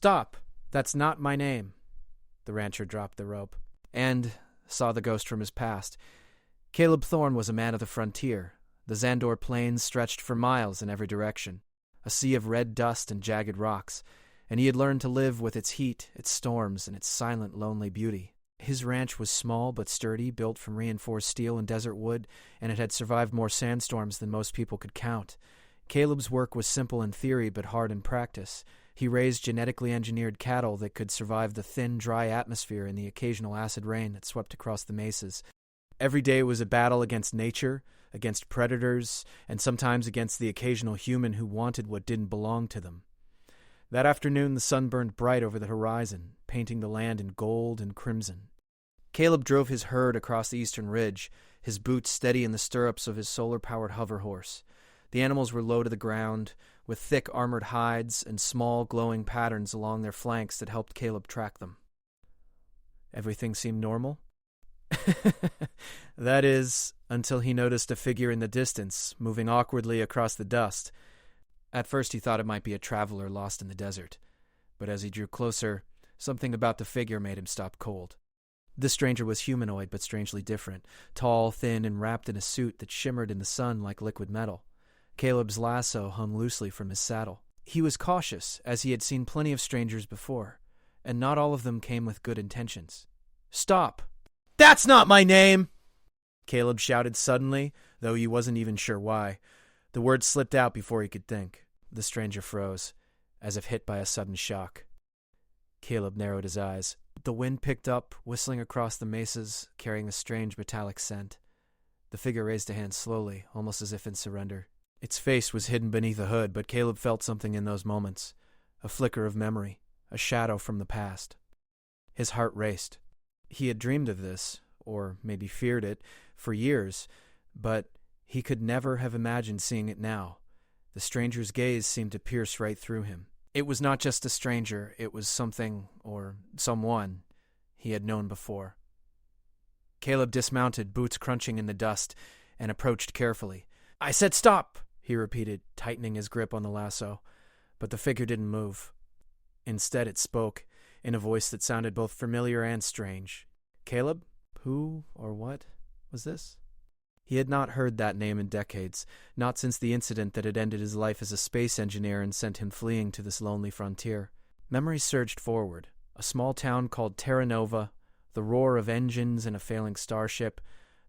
Stop! That's not my name. The rancher dropped the rope and saw the ghost from his past. Caleb Thorne was a man of the frontier. The Zandor Plains stretched for miles in every direction, a sea of red dust and jagged rocks, and he had learned to live with its heat, its storms, and its silent, lonely beauty. His ranch was small but sturdy, built from reinforced steel and desert wood, and it had survived more sandstorms than most people could count. Caleb's work was simple in theory but hard in practice. He raised genetically engineered cattle that could survive the thin, dry atmosphere and the occasional acid rain that swept across the mesas. Every day was a battle against nature, against predators, and sometimes against the occasional human who wanted what didn't belong to them. That afternoon the sun burned bright over the horizon, painting the land in gold and crimson. Caleb drove his herd across the eastern ridge, his boots steady in the stirrups of his solar-powered hover horse. The animals were low to the ground, with thick armored hides and small glowing patterns along their flanks that helped Caleb track them. Everything seemed normal? That is, until he noticed a figure in the distance, moving awkwardly across the dust. At first he thought it might be a traveler lost in the desert, but as he drew closer, something about the figure made him stop cold. This stranger was humanoid but strangely different, tall, thin, and wrapped in a suit that shimmered in the sun like liquid metal. Caleb's lasso hung loosely from his saddle. He was cautious, as he had seen plenty of strangers before, and not all of them came with good intentions. "Stop! That's not my name!" Caleb shouted suddenly, though he wasn't even sure why. The words slipped out before he could think. The stranger froze, as if hit by a sudden shock. Caleb narrowed his eyes. The wind picked up, whistling across the mesas, carrying a strange metallic scent. The figure raised a hand slowly, almost as if in surrender. Its face was hidden beneath a hood, but Caleb felt something in those moments. A flicker of memory, a shadow from the past. His heart raced. He had dreamed of this, or maybe feared it, for years, but he could never have imagined seeing it now. The stranger's gaze seemed to pierce right through him. It was not just a stranger, it was something, or someone, he had known before. Caleb dismounted, boots crunching in the dust, and approached carefully. "I said stop!" he repeated, tightening his grip on the lasso. But the figure didn't move. Instead it spoke, in a voice that sounded both familiar and strange. "Caleb? Who or what was this?" He had not heard that name in decades, not since the incident that had ended his life as a space engineer and sent him fleeing to this lonely frontier. Memories surged forward. A small town called Terra Nova, the roar of engines in a failing starship,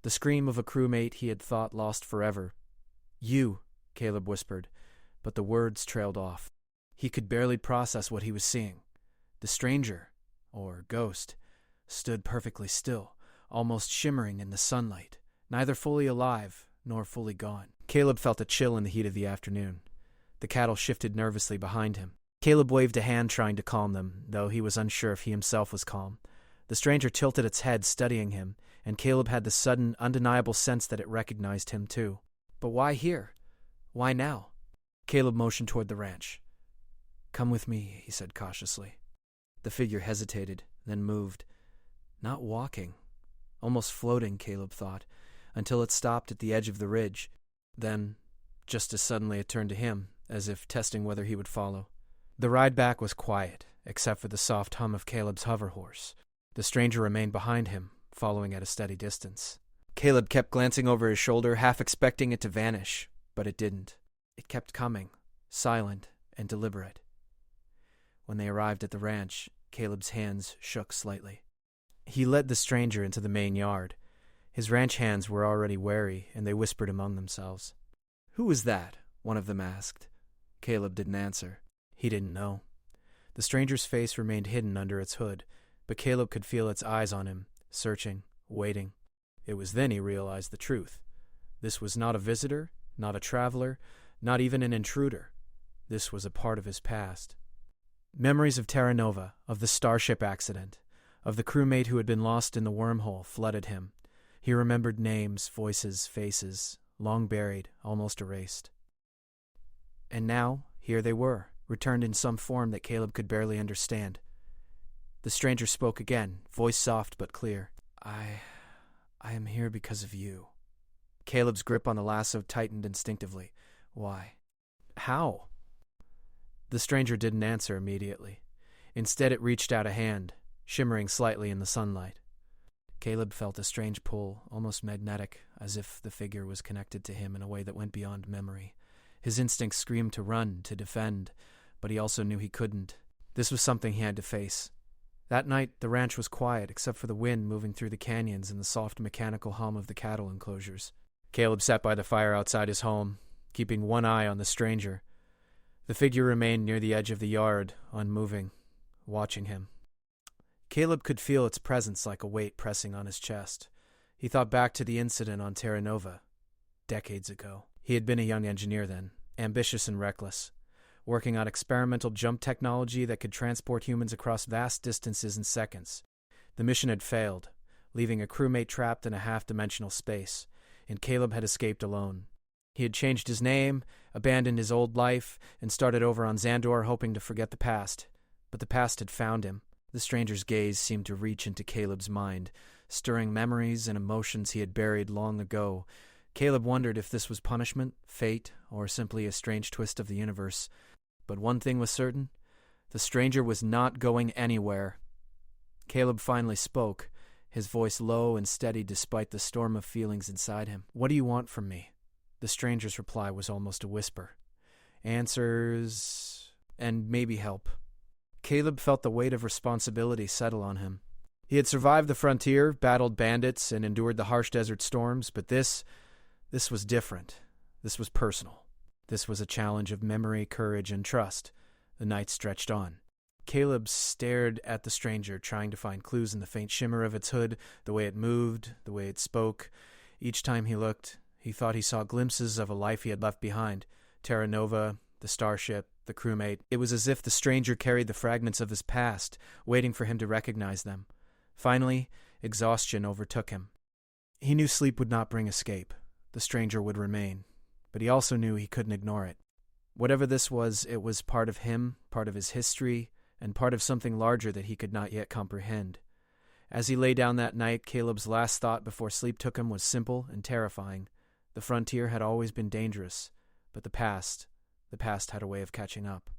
the scream of a crewmate he had thought lost forever. "You," Caleb whispered, but the words trailed off. He could barely process what he was seeing. The stranger, or ghost, stood perfectly still, almost shimmering in the sunlight, neither fully alive nor fully gone. Caleb felt a chill in the heat of the afternoon. The cattle shifted nervously behind him. Caleb waved a hand trying to calm them, though he was unsure if he himself was calm. The stranger tilted its head, studying him, and Caleb had the sudden, undeniable sense that it recognized him too. But why here? Why now? Caleb motioned toward the ranch. "Come with me," he said cautiously. The figure hesitated, then moved. Not walking. Almost floating, Caleb thought, until it stopped at the edge of the ridge. Then, just as suddenly, it turned to him, as if testing whether he would follow. The ride back was quiet, except for the soft hum of Caleb's hover horse. The stranger remained behind him, following at a steady distance. Caleb kept glancing over his shoulder, half expecting it to vanish, but it didn't. It kept coming, silent and deliberate. When they arrived at the ranch, Caleb's hands shook slightly. He led the stranger into the main yard. His ranch hands were already wary, and they whispered among themselves. "Who was that?" one of them asked. Caleb didn't answer. He didn't know. The stranger's face remained hidden under its hood, but Caleb could feel its eyes on him, searching, waiting. It was then he realized the truth. This was not a visitor, not a traveler, not even an intruder. This was a part of his past. Memories of Terra Nova, of the starship accident, of the crewmate who had been lost in the wormhole flooded him. He remembered names, voices, faces, long buried, almost erased. And now, here they were, returned in some form that Caleb could barely understand. The stranger spoke again, voice soft but clear. I am here because of you." Caleb's grip on the lasso tightened instinctively. Why? How? The stranger didn't answer immediately. Instead, it reached out a hand, shimmering slightly in the sunlight. Caleb felt a strange pull, almost magnetic, as if the figure was connected to him in a way that went beyond memory. His instincts screamed to run, to defend, but he also knew he couldn't. This was something he had to face. That night, the ranch was quiet, except for the wind moving through the canyons and the soft mechanical hum of the cattle enclosures. Caleb sat by the fire outside his home, keeping one eye on the stranger. The figure remained near the edge of the yard, unmoving, watching him. Caleb could feel its presence like a weight pressing on his chest. He thought back to the incident on Terra Nova, decades ago. He had been a young engineer then, ambitious and reckless, working on experimental jump technology that could transport humans across vast distances in seconds. The mission had failed, leaving a crewmate trapped in a half-dimensional space, and Caleb had escaped alone. He had changed his name, abandoned his old life, and started over on Xandor hoping to forget the past. But the past had found him. The stranger's gaze seemed to reach into Caleb's mind, stirring memories and emotions he had buried long ago. Caleb wondered if this was punishment, fate, or simply a strange twist of the universe. But one thing was certain: the stranger was not going anywhere. Caleb finally spoke, his voice low and steady despite the storm of feelings inside him. "What do you want from me?" The stranger's reply was almost a whisper. "Answers, and maybe help." Caleb felt the weight of responsibility settle on him. He had survived the frontier, battled bandits, and endured the harsh desert storms, but this was different. This was personal. This was a challenge of memory, courage, and trust. The night stretched on. Caleb stared at the stranger, trying to find clues in the faint shimmer of its hood, the way it moved, the way it spoke. Each time he looked, he thought he saw glimpses of a life he had left behind. Terra Nova, the starship, the crewmate. It was as if the stranger carried the fragments of his past, waiting for him to recognize them. Finally, exhaustion overtook him. He knew sleep would not bring escape. The stranger would remain. But he also knew he couldn't ignore it. Whatever this was, it was part of him, part of his history, and part of something larger that he could not yet comprehend. As he lay down that night, Caleb's last thought before sleep took him was simple and terrifying. The frontier had always been dangerous, but the past had a way of catching up.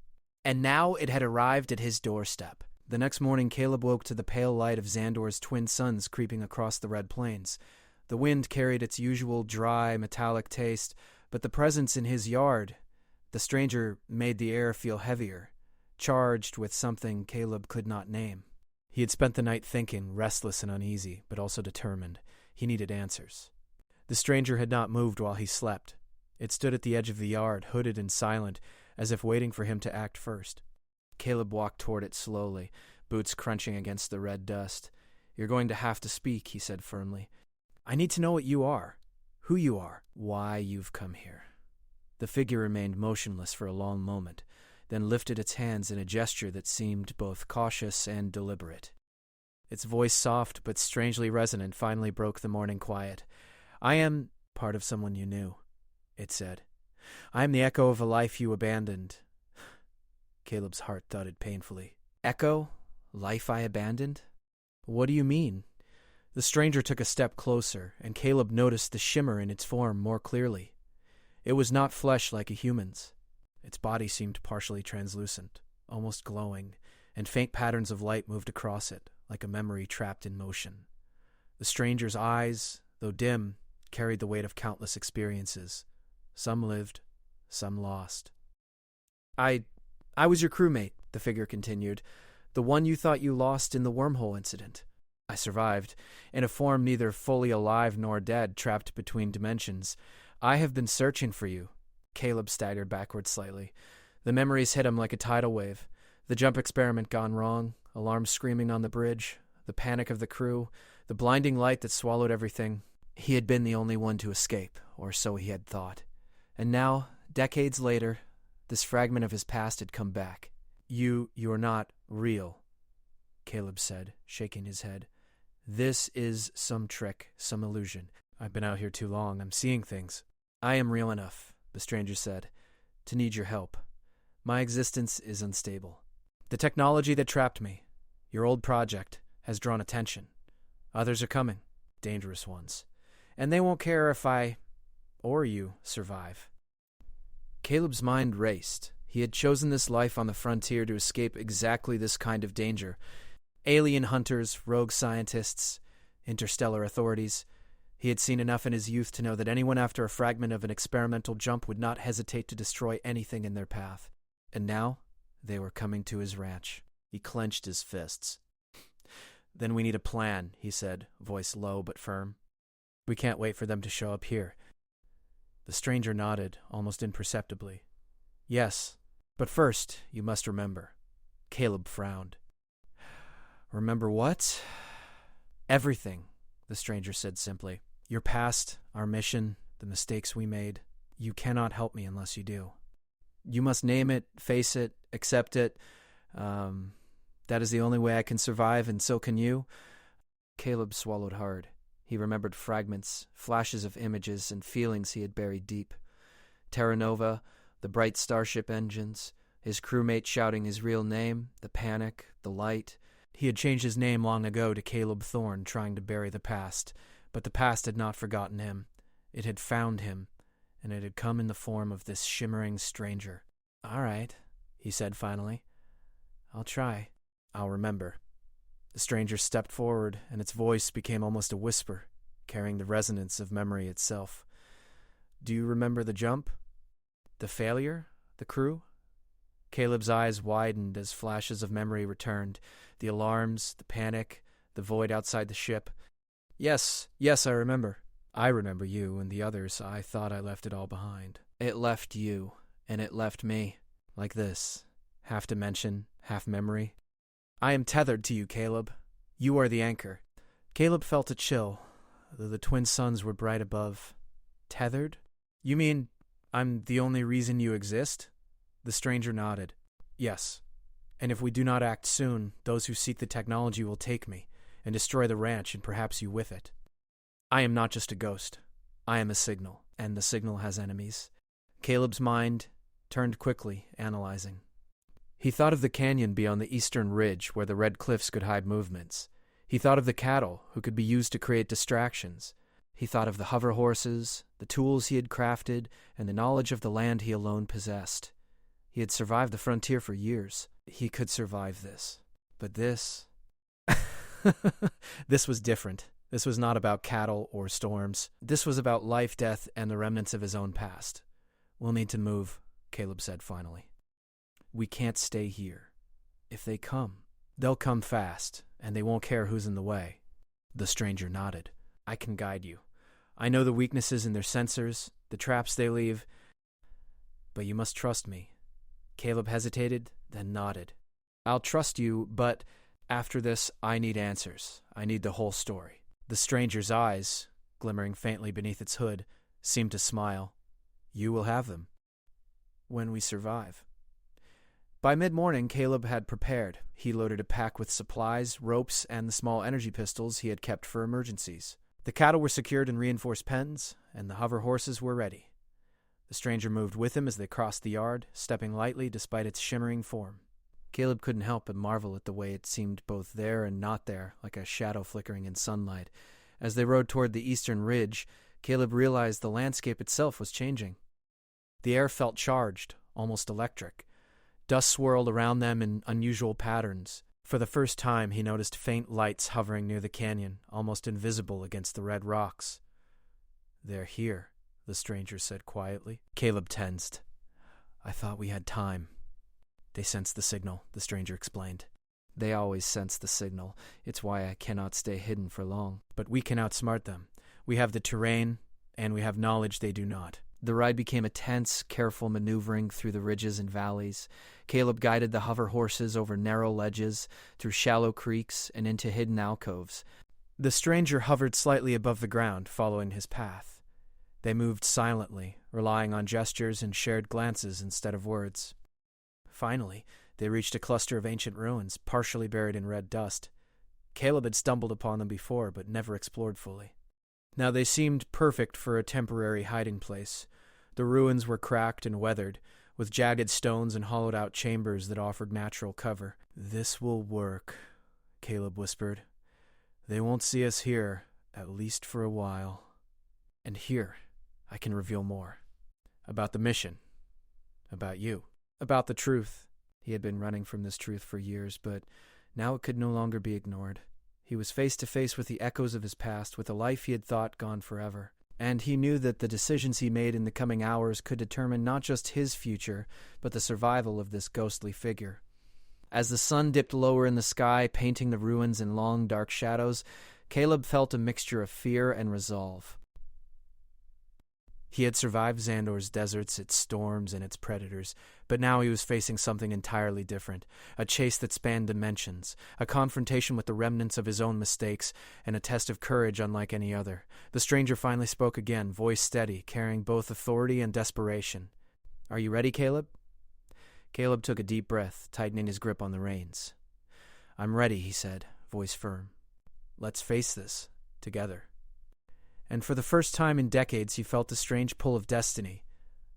And now it had arrived at his doorstep. The next morning, Caleb woke to the pale light of Xandor's twin suns creeping across the red plains. The wind carried its usual dry, metallic taste, but the presence in his yard, the stranger, made the air feel heavier, charged with something Caleb could not name. He had spent the night thinking, restless and uneasy, but also determined. He needed answers. The stranger had not moved while he slept. It stood at the edge of the yard, hooded and silent, as if waiting for him to act first. Caleb walked toward it slowly, boots crunching against the red dust. "You're going to have to speak," he said firmly. "I need to know what you are, who you are, why you've come here." The figure remained motionless for a long moment, then lifted its hands in a gesture that seemed both cautious and deliberate. Its voice, soft but strangely resonant, finally broke the morning quiet. "I am part of someone you knew," it said. "I am the echo of a life you abandoned." Caleb's heart thudded painfully. "Echo? Life I abandoned? What do you mean?" The stranger took a step closer, and Caleb noticed the shimmer in its form more clearly. It was not flesh like a human's. Its body seemed partially translucent, almost glowing, and faint patterns of light moved across it, like a memory trapped in motion. The stranger's eyes, though dim, carried the weight of countless experiences. Some lived, some lost. I was your crewmate," the figure continued. "The one you thought you lost in the wormhole incident. I survived, in a form neither fully alive nor dead, trapped between dimensions. I have been searching for you." Caleb staggered backward slightly. The memories hit him like a tidal wave. The jump experiment gone wrong, alarms screaming on the bridge, the panic of the crew, the blinding light that swallowed everything. He had been the only one to escape, or so he had thought. And now, decades later, this fragment of his past had come back. You're not real," Caleb said, shaking his head. "This is some trick, some illusion. I've been out here too long. I'm seeing things." "I am real enough," the stranger said, "to need your help. My existence is unstable. The technology that trapped me, your old project, has drawn attention. Others are coming, dangerous ones. And they won't care if I, or you, survive." Caleb's mind raced. He had chosen this life on the frontier to escape exactly this kind of danger. Alien hunters, rogue scientists, interstellar authorities. He had seen enough in his youth to know that anyone after a fragment of an experimental jump would not hesitate to destroy anything in their path. And now, they were coming to his ranch. He clenched his fists. "Then we need a plan," he said, voice low but firm. "We can't wait for them to show up here." The stranger nodded, almost imperceptibly. "Yes, but first, you must remember." Caleb frowned. "Remember what?" "Everything," the stranger said simply. "Your past, our mission, the mistakes we made. You cannot help me unless you do. You must name it, face it, accept it. That is the only way I can survive, and so can you." Caleb swallowed hard. He remembered fragments, flashes of images, and feelings he had buried deep. Terra Nova, the bright starship engines, his crewmate shouting his real name, the panic, the light. He had changed his name long ago to Caleb Thorne, trying to bury the past. But the past had not forgotten him. It had found him, and it had come in the form of this shimmering stranger. "All right," he said finally. "I'll try. I'll remember." The stranger stepped forward, and its voice became almost a whisper, carrying the resonance of memory itself. "Do you remember the jump? The failure? The crew?" Caleb's eyes widened as flashes of memory returned. The alarms, the panic, the void outside the ship. Yes, I remember. I remember you and the others. I thought I left it all behind." "It left you, and it left me. Like this. Half dimension, half memory. I am tethered to you, Caleb. You are the anchor." Caleb felt a chill, though the twin suns were bright above. "Tethered? You mean I'm the only reason you exist?" The stranger nodded. "Yes. And if we do not act soon, those who seek the technology will take me, and destroy the ranch and perhaps you with it. I am not just a ghost. I am a signal, and the signal has enemies." Caleb's mind turned quickly, analyzing. He thought of the canyon beyond the eastern ridge where the red cliffs could hide movements. He thought of the cattle who could be used to create distractions. He thought of the hover horses, the tools he had crafted, and the knowledge of the land he alone possessed. He had survived the frontier for years. He could survive this. But this... This was different. This was not about cattle or storms. This was about life, death, and the remnants of his own past. "We'll need to move," Caleb said finally. "We can't stay here. If they come, they'll come fast, and they won't care who's in the way." The stranger nodded. "I can guide you. I know the weaknesses in their sensors, the traps they leave. But you must trust me." Caleb hesitated, then nodded. "I'll trust you, but after this, I need answers. I need the whole story." The stranger's eyes, glimmering faintly beneath its hood, seemed to smile. "You will have them. When we survive." By mid-morning, Caleb had prepared. He loaded a pack with supplies, ropes, and the small energy pistols he had kept for emergencies. The cattle were secured in reinforced pens, and the hover horses were ready. The stranger moved with him as they crossed the yard, stepping lightly despite its shimmering form. Caleb couldn't help but marvel at the way it seemed both there and not there, like a shadow flickering in sunlight. As they rode toward the eastern ridge, Caleb realized the landscape itself was changing. The air felt charged, almost electric. Dust swirled around them in unusual patterns. For the first time, he noticed faint lights hovering near the canyon, almost invisible against the red rocks. "They're here," the stranger said quietly. Caleb tensed. "I thought we had time." "They sense the signal," the stranger explained. "They always sense the signal. It's why I cannot stay hidden for long. But we can outsmart them. We have the terrain, and we have knowledge they do not." The ride became a tense, careful maneuvering through the ridges and valleys. Caleb guided the hover horses over narrow ledges, through shallow creeks, and into hidden alcoves. The stranger hovered slightly above the ground, following his path. They moved silently, relying on gestures and shared glances instead of words. Finally, they reached a cluster of ancient ruins, partially buried in red dust. Caleb had stumbled upon them before, but never explored fully. Now they seemed perfect for a temporary hiding place. The ruins were cracked and weathered, with jagged stones and hollowed-out chambers that offered natural cover. "This will work," Caleb whispered. "They won't see us here, at least for a while." And here, I can reveal more. About the mission. About you. About the truth. He had been running from this truth for years, but now it could no longer be ignored. He was face to face with the echoes of his past, with a life he had thought gone forever. And he knew that the decisions he made in the coming hours could determine not just his future, but the survival of this ghostly figure. As the sun dipped lower in the sky, painting the ruins in long, dark shadows, Caleb felt a mixture of fear and resolve. He had survived Xandor's deserts, its storms, and its predators, but now he was facing something entirely different, a chase that spanned dimensions, a confrontation with the remnants of his own mistakes, and a test of courage unlike any other. The stranger finally spoke again, voice steady, carrying both authority and desperation. "Are you ready, Caleb?" Caleb took a deep breath, tightening his grip on the reins. "I'm ready," he said, voice firm. "Let's face this, together." And for the first time in decades, he felt the strange pull of destiny,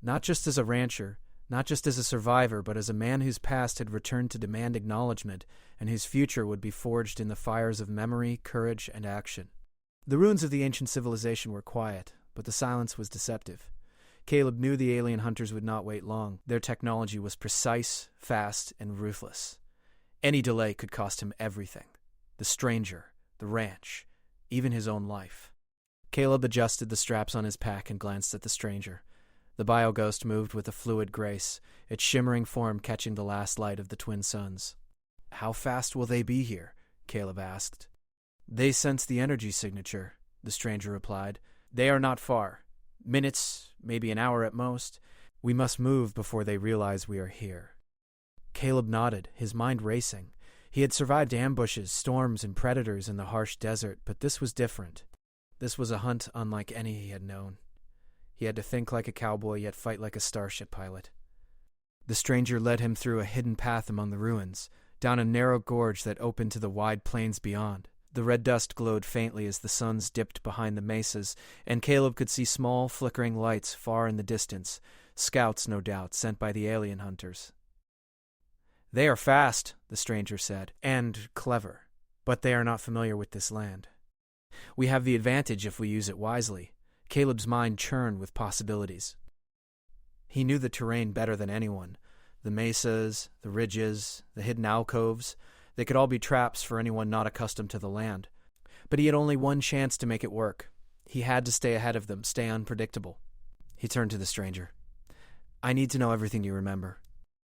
not just as a rancher, not just as a survivor, but as a man whose past had returned to demand acknowledgement, and whose future would be forged in the fires of memory, courage, and action. The ruins of the ancient civilization were quiet, but the silence was deceptive. Caleb knew the alien hunters would not wait long. Their technology was precise, fast, and ruthless. Any delay could cost him everything: the stranger, the ranch, even his own life. Caleb adjusted the straps on his pack and glanced at the stranger. The bio-ghost moved with a fluid grace, its shimmering form catching the last light of the twin suns. "How fast will they be here?" Caleb asked. "They sense the energy signature," the stranger replied. "They are not far. Minutes, maybe an hour at most. We must move before they realize we are here." Caleb nodded, his mind racing. He had survived ambushes, storms, and predators in the harsh desert, but this was different. This was a hunt unlike any he had known. He had to think like a cowboy, yet fight like a starship pilot. The stranger led him through a hidden path among the ruins, down a narrow gorge that opened to the wide plains beyond. The red dust glowed faintly as the suns dipped behind the mesas, and Caleb could see small, flickering lights far in the distance, scouts, no doubt, sent by the alien hunters. "They are fast," the stranger said, "and clever, but they are not familiar with this land. We have the advantage if we use it wisely." Caleb's mind churned with possibilities. He knew the terrain better than anyone. The mesas, the ridges, the hidden alcoves, they could all be traps for anyone not accustomed to the land. But he had only one chance to make it work. He had to stay ahead of them, stay unpredictable. He turned to the stranger. "I need to know everything you remember.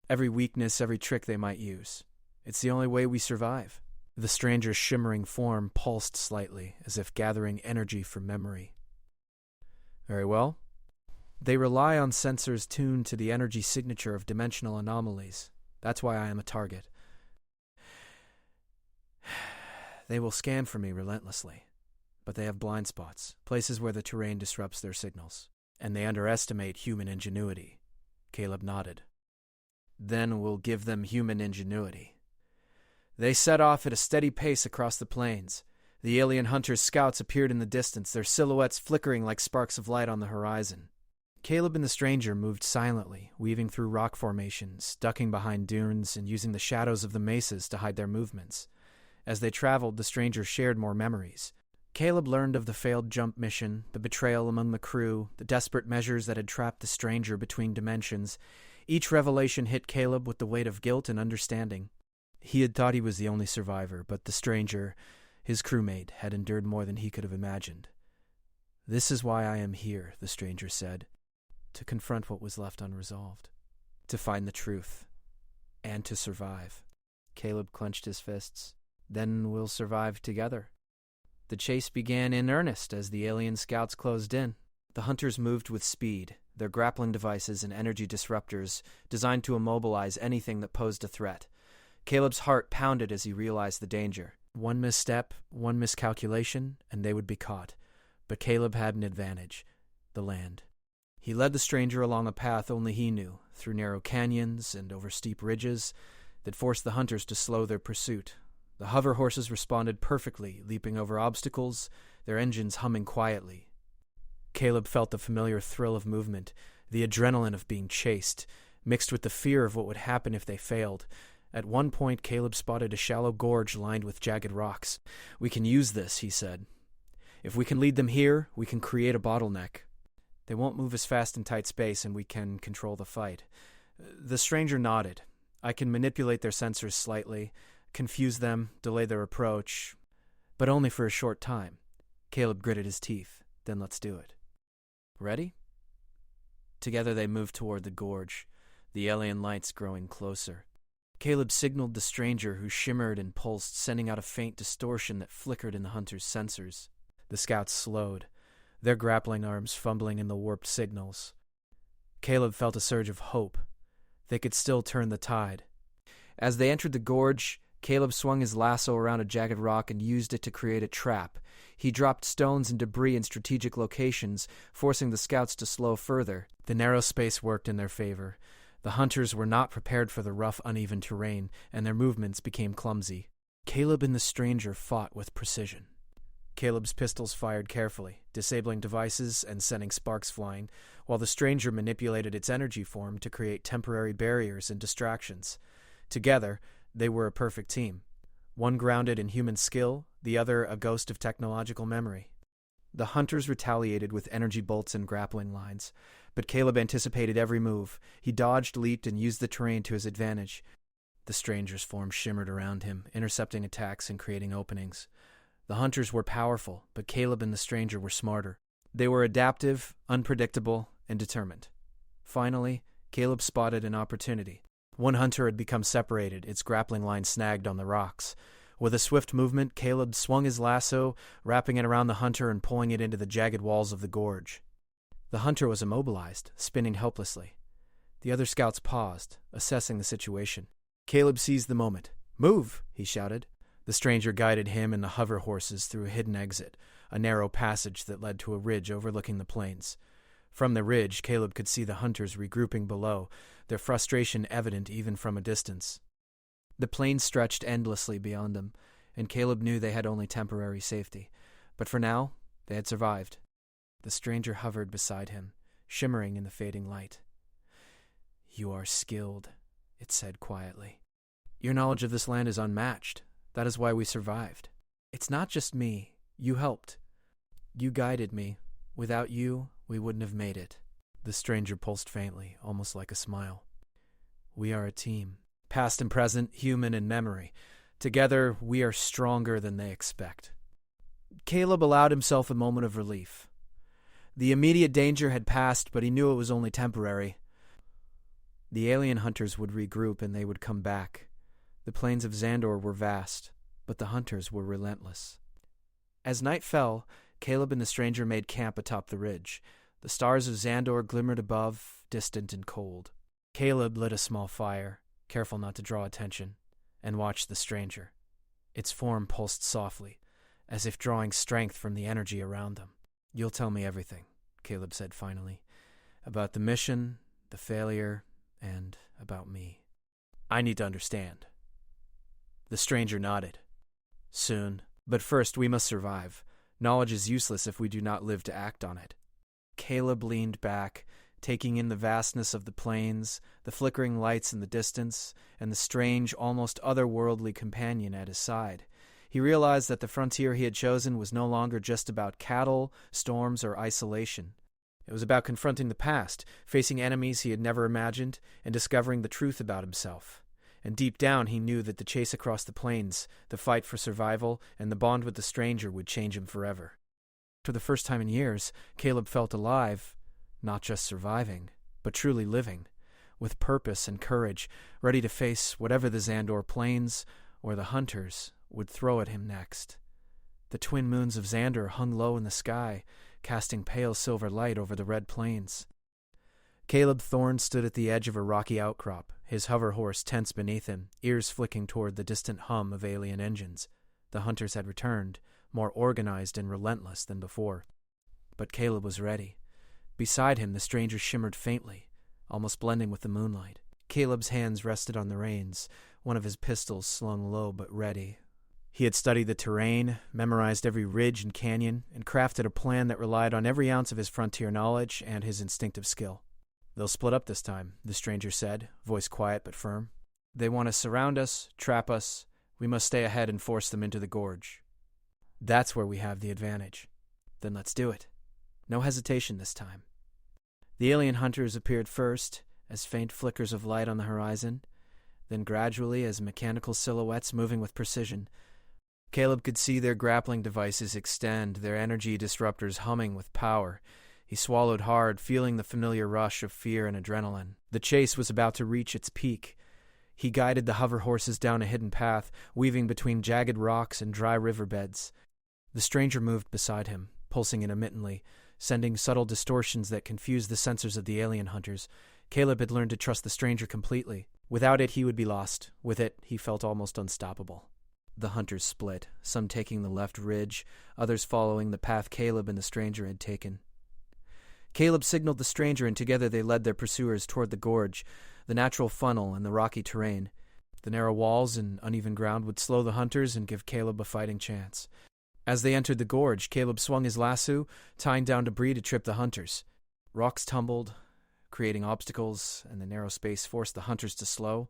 Every weakness, every trick they might use. It's the only way we survive." The stranger's shimmering form pulsed slightly, as if gathering energy from memory. "Very well. They rely on sensors tuned to the energy signature of dimensional anomalies. That's why I am a target. They will scan for me relentlessly, but they have blind spots, places where the terrain disrupts their signals, and they underestimate human ingenuity." Caleb nodded. "Then we'll give them human ingenuity." They set off at a steady pace across the plains. The alien hunters' scouts appeared in the distance, their silhouettes flickering like sparks of light on the horizon. Caleb and the stranger moved silently, weaving through rock formations, ducking behind dunes, and using the shadows of the mesas to hide their movements. As they traveled, the stranger shared more memories. Caleb learned of the failed jump mission, the betrayal among the crew, the desperate measures that had trapped the stranger between dimensions. Each revelation hit Caleb with the weight of guilt and understanding. He had thought he was the only survivor, but the stranger, his crewmate, had endured more than he could have imagined. "This is why I am here," the stranger said, "to confront what was left unresolved, to find the truth, and to survive." Caleb clenched his fists. "Then we'll survive together." The chase began in earnest as the alien scouts closed in. The hunters moved with speed, their grappling devices and energy disruptors designed to immobilize anything that posed a threat. Caleb's heart pounded as he realized the danger. One misstep, one miscalculation, and they would be caught. But Caleb had an advantage: the land. He led the stranger along a path only he knew, through narrow canyons and over steep ridges that forced the hunters to slow their pursuit. The hover horses responded perfectly, leaping over obstacles, their engines humming quietly. Caleb felt the familiar thrill of movement, the adrenaline of being chased, mixed with the fear of what would happen if they failed. At one point, Caleb spotted a shallow gorge lined with jagged rocks. "We can use this," he said. "If we can lead them here, we can create a bottleneck. They won't move as fast in tight space, and we can control the fight. The stranger nodded. I can manipulate their sensors slightly, confuse them, delay their approach, but only for a short time. Caleb gritted his teeth. Then let's do it. Ready? Together they moved toward the gorge, the alien lights growing closer. Caleb signaled the stranger, who shimmered and pulsed, sending out a faint distortion that flickered in the hunter's sensors. The scouts slowed, their grappling arms fumbling in the warped signals. Caleb felt a surge of hope. They could still turn the tide. As they entered the gorge, Caleb swung his lasso around a jagged rock and used it to create a trap. He dropped stones and debris in strategic locations, forcing the scouts to slow further. The narrow space worked in their favor. The hunters were not prepared for the rough, uneven terrain, and their movements became clumsy. Caleb and the stranger fought with precision. Caleb's pistols fired carefully, disabling devices and sending sparks flying, while the stranger manipulated its energy form to create temporary barriers and distractions. Together, they were a perfect team. One grounded in human skill, the other a ghost of technological memory. The hunters retaliated with energy bolts and grappling lines, but Caleb anticipated every move. He dodged, leaped, and used the terrain to his advantage. The stranger's form shimmered around him, intercepting attacks and creating openings. The hunters were powerful, but Caleb and the stranger were smarter. They were adaptive, unpredictable, and determined. Finally, Caleb spotted an opportunity. One hunter had become separated, its grappling line snagged on the rocks. With a swift movement, Caleb swung his lasso, wrapping it around the hunter and pulling it into the jagged walls of the gorge. The hunter was immobilized, spinning helplessly. The other scouts paused, assessing the situation. Caleb seized the moment. "Move!" he shouted. The stranger guided him and the hover horses through a hidden exit, a narrow passage that led to a ridge overlooking the plains. From the ridge, Caleb could see the hunters regrouping below, their frustration evident even from a distance. The plains stretched endlessly beyond them, and Caleb knew they had only temporary safety. But for now, they had survived. The stranger hovered beside him, shimmering in the fading light. "You are skilled," it said quietly. "Your knowledge of this land is unmatched. That is why we survived. It's not just me. You helped. You guided me. Without you, we wouldn't have made it." The stranger pulsed faintly, almost like a smile. "We are a team. Past and present, human and memory. Together, we are stronger than they expect." Caleb allowed himself a moment of relief. The immediate danger had passed, but he knew it was only temporary. The alien hunters would regroup and they would come back. The plains of Xandor were vast, but the hunters were relentless. As night fell, Caleb and the stranger made camp atop the ridge. The stars of Xandor glimmered above, distant and cold. Caleb lit a small fire, careful not to draw attention, and watched the stranger. Its form pulsed softly, as if drawing strength from the energy around them. "You'll tell me everything," Caleb said finally, "about the mission, the failure, and about me. I need to understand." The stranger nodded. "Soon. But first we must survive. Knowledge is useless if we do not live to act on it." Caleb leaned back, taking in the vastness of the plains, the flickering lights in the distance, and the strange, almost otherworldly companion at his side. He realized that the frontier he had chosen was no longer just about cattle, storms, or isolation. It was about confronting the past, facing enemies he had never imagined, and discovering the truth about himself. And deep down he knew that the chase across the plains, the fight for survival, and the bond with the stranger would change him forever. For the first time in years, Caleb felt alive, not just surviving, but truly living, with purpose and courage, ready to face whatever the Xandor plains or the hunters would throw at him next. The twin moons of Xandor hung low in the sky, casting pale silver light over the red plains. Caleb Thorne stood at the edge of a rocky outcrop, his hover horse tense beneath him, ears flicking toward the distant hum of alien engines. The hunters had returned, more organized and relentless than before. But Caleb was ready. Beside him, the stranger shimmered faintly, almost blending with the moonlight. Caleb's hands rested on the reins, one of his pistols slung low but ready. He had studied the terrain, memorized every ridge and canyon, and crafted a plan that relied on every ounce of his frontier knowledge and his instinctive skill. "They'll split up this time," the stranger said, voice quiet but firm. "They want to surround us, trap us. We must stay ahead and force them into the gorge. That's where we have the advantage. Then let's do it. No hesitation this time." The alien hunters appeared first, as faint flickers of light on the horizon, then gradually as mechanical silhouettes moving with precision. Caleb could see their grappling devices extend, their energy disruptors humming with power. He swallowed hard, feeling the familiar rush of fear and adrenaline. The chase was about to reach its peak. He guided the hover horses down a hidden path, weaving between jagged rocks and dry riverbeds. The stranger moved beside him, pulsing intermittently, sending subtle distortions that confused the sensors of the alien hunters. Caleb had learned to trust the stranger completely. Without it, he would be lost. With it, he felt almost unstoppable. The hunters split, some taking the left ridge, others following the path Caleb and the stranger had taken. Caleb signaled the stranger, and together they led their pursuers toward the gorge, the natural funnel and the rocky terrain. The narrow walls and uneven ground would slow the hunters and give Caleb a fighting chance. As they entered the gorge, Caleb swung his lasso, tying down debris to trip the hunters. Rocks tumbled, creating obstacles, and the narrow space forced the hunters to slow.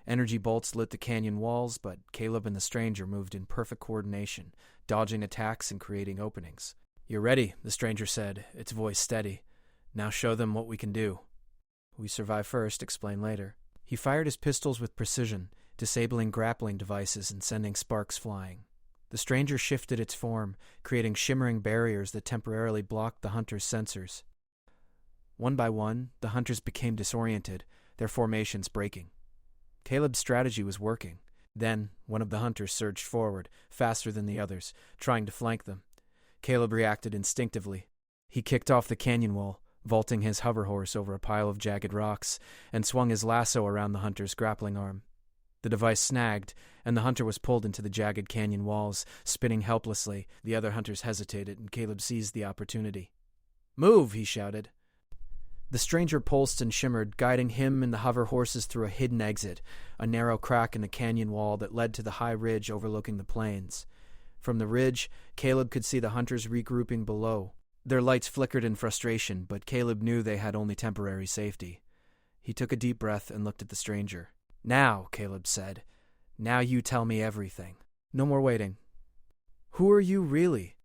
Energy bolts lit the canyon walls, but Caleb and the stranger moved in perfect coordination, dodging attacks and creating openings. "You're ready," the stranger said, its voice steady. "Now show them what we can do." "We survive first, explain later." He fired his pistols with precision, disabling grappling devices and sending sparks flying. The stranger shifted its form, creating shimmering barriers that temporarily blocked the hunters' sensors. One by one, the hunters became disoriented, their formations breaking. Caleb's strategy was working. Then, one of the hunters surged forward, faster than the others, trying to flank them. Caleb reacted instinctively. He kicked off the canyon wall, vaulting his hover horse over a pile of jagged rocks, and swung his lasso around the hunter's grappling arm. The device snagged, and the hunter was pulled into the jagged canyon walls, spinning helplessly. The other hunters hesitated, and Caleb seized the opportunity. "Move!" he shouted. The stranger pulsed and shimmered, guiding him and the hover horses through a hidden exit, a narrow crack in the canyon wall that led to the high ridge overlooking the plains. From the ridge, Caleb could see the hunters regrouping below. Their lights flickered in frustration, but Caleb knew they had only temporary safety. He took a deep breath and looked at the stranger. "Now," Caleb said. "Now you tell me everything. No more waiting. Who are you really?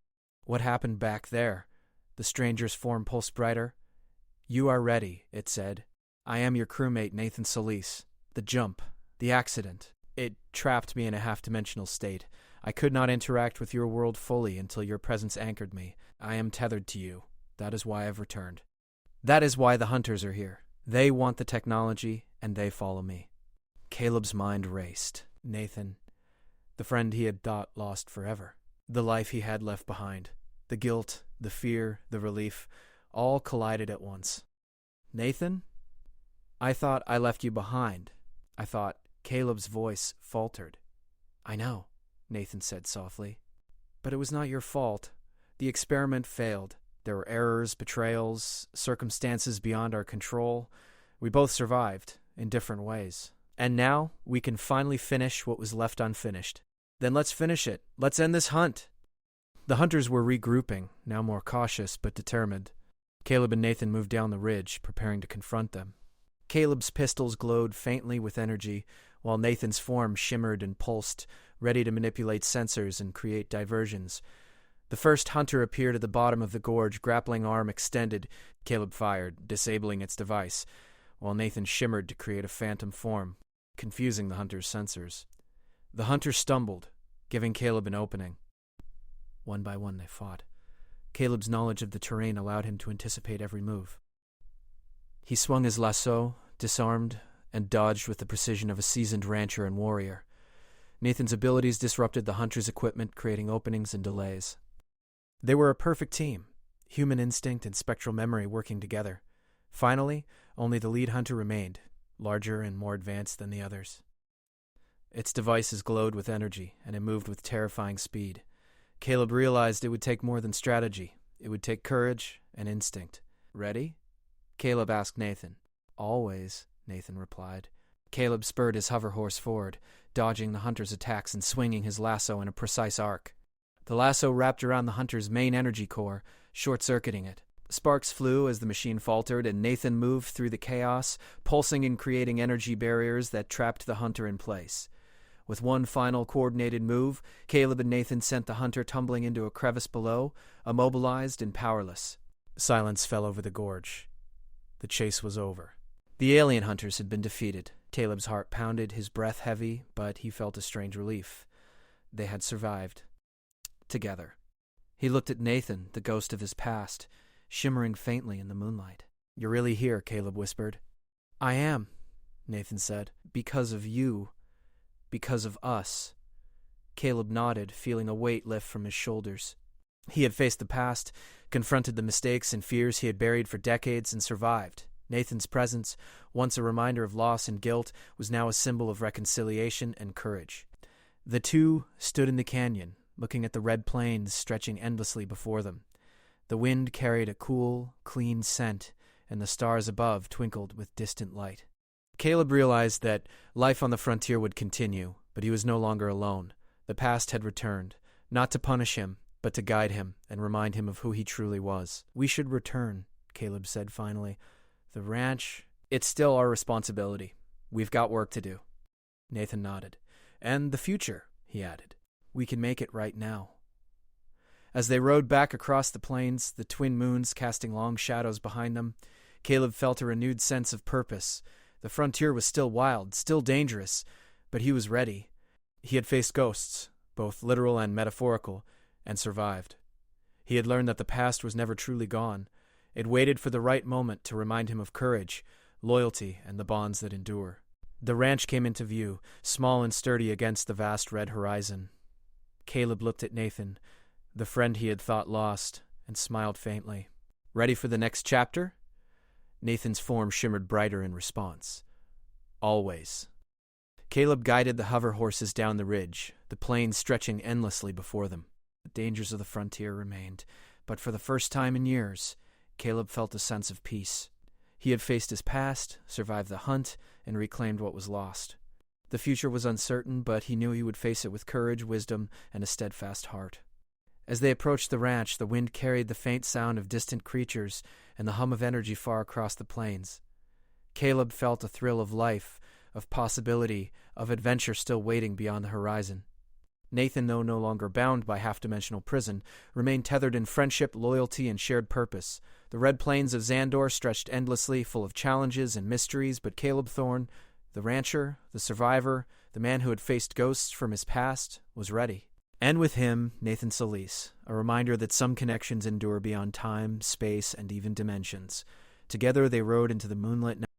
What happened back there?" The stranger's form pulsed brighter. "You are ready," it said. "I am your crewmate, Nathan Solis. The jump, the accident, it trapped me in a half-dimensional state. I could not interact with your world fully until your presence anchored me. I am tethered to you. That is why I've returned. That is why the hunters are here. They want the technology, and they follow me." Caleb's mind raced. Nathan, the friend he had thought lost forever. The life he had left behind. The guilt, the fear, the relief, all collided at once. "Nathan? I thought I left you behind. I thought." Caleb's voice faltered. "I know," Nathan said softly. "But it was not your fault. The experiment failed. There were errors, betrayals, circumstances beyond our control. We both survived, in different ways. And now we can finally finish what was left unfinished. Then let's finish it. Let's end this hunt." The hunters were regrouping, now more cautious but determined. Caleb and Nathan moved down the ridge, preparing to confront them. Caleb's pistols glowed faintly with energy, while Nathan's form shimmered and pulsed, ready to manipulate sensors and create diversions. The first hunter appeared at the bottom of the gorge, grappling arm extended. Caleb fired, disabling its device, while Nathan shimmered to create a phantom form, confusing the hunter's sensors. The hunter stumbled, giving Caleb an opening. One by one they fought. Caleb's knowledge of the terrain allowed him to anticipate every move. He swung his lasso, disarmed, and dodged with the precision of a seasoned rancher and warrior. Nathan's abilities disrupted the hunter's equipment, creating openings and delays. They were a perfect team, human instinct and spectral memory working together. Finally, only the lead hunter remained, larger and more advanced than the others. Its devices glowed with energy, and it moved with terrifying speed. Caleb realized it would take more than strategy. It would take courage and instinct. "Ready?" Caleb asked Nathan. "Always," Nathan replied. Caleb spurred his hover horse forward, dodging the hunter's attacks and swinging his lasso in a precise arc. The lasso wrapped around the hunter's main energy core, short-circuiting it. Sparks flew as the machine faltered, and Nathan moved through the chaos, pulsing and creating energy barriers that trapped the hunter in place. With one final coordinated move, Caleb and Nathan sent the hunter tumbling into a crevice below, immobilized and powerless. Silence fell over the gorge. The chase was over. The alien hunters had been defeated. Caleb's heart pounded, his breath heavy, but he felt a strange relief. They had survived. Together. He looked at Nathan, the ghost of his past, shimmering faintly in the moonlight. "You're really here," Caleb whispered. "I am," Nathan said. "Because of you. Because of us." Caleb nodded, feeling a weight lift from his shoulders. He had faced the past, confronted the mistakes and fears he had buried for decades, and survived. Nathan's presence, once a reminder of loss and guilt, was now a symbol of reconciliation and courage. The two stood in the canyon, looking at the red plains stretching endlessly before them. The wind carried a cool, clean scent, and the stars above twinkled with distant light. Caleb realized that life on the frontier would continue, but he was no longer alone. The past had returned, not to punish him, but to guide him and remind him of who he truly was. "We should return," Caleb said finally. "The ranch, it's still our responsibility. We've got work to do." Nathan nodded. "And the future," he added. "We can make it right now." As they rode back across the plains, the twin moons casting long shadows behind them, Caleb felt a renewed sense of purpose. The frontier was still wild, still dangerous, but he was ready. He had faced ghosts, both literal and metaphorical, and survived. He had learned that the past was never truly gone. It waited for the right moment to remind him of courage, loyalty, and the bonds that endure. The ranch came into view, small and sturdy against the vast red horizon. Caleb looked at Nathan, the friend he had thought lost, and smiled faintly. "Ready for the next chapter?" Nathan's form shimmered brighter in response. "Always." Caleb guided the hover horses down the ridge, the plains stretching endlessly before them. The dangers of the frontier remained, but for the first time in years, Caleb felt a sense of peace. He had faced his past, survived the hunt, and reclaimed what was lost. The future was uncertain, but he knew he would face it with courage, wisdom, and a steadfast heart. As they approached the ranch, the wind carried the faint sound of distant creatures and the hum of energy far across the plains. Caleb felt a thrill of life, of possibility, of adventure still waiting beyond the horizon. Nathan, though no longer bound by half-dimensional prison, remained tethered in friendship, loyalty, and shared purpose. The red plains of Xandor stretched endlessly, full of challenges and mysteries, but Caleb Thorne, the rancher, the survivor, the man who had faced ghosts from his past, was ready. And with him, Nathan Solis, a reminder that some connections endure beyond time, space, and even dimensions. Together they rode into the moonlit night.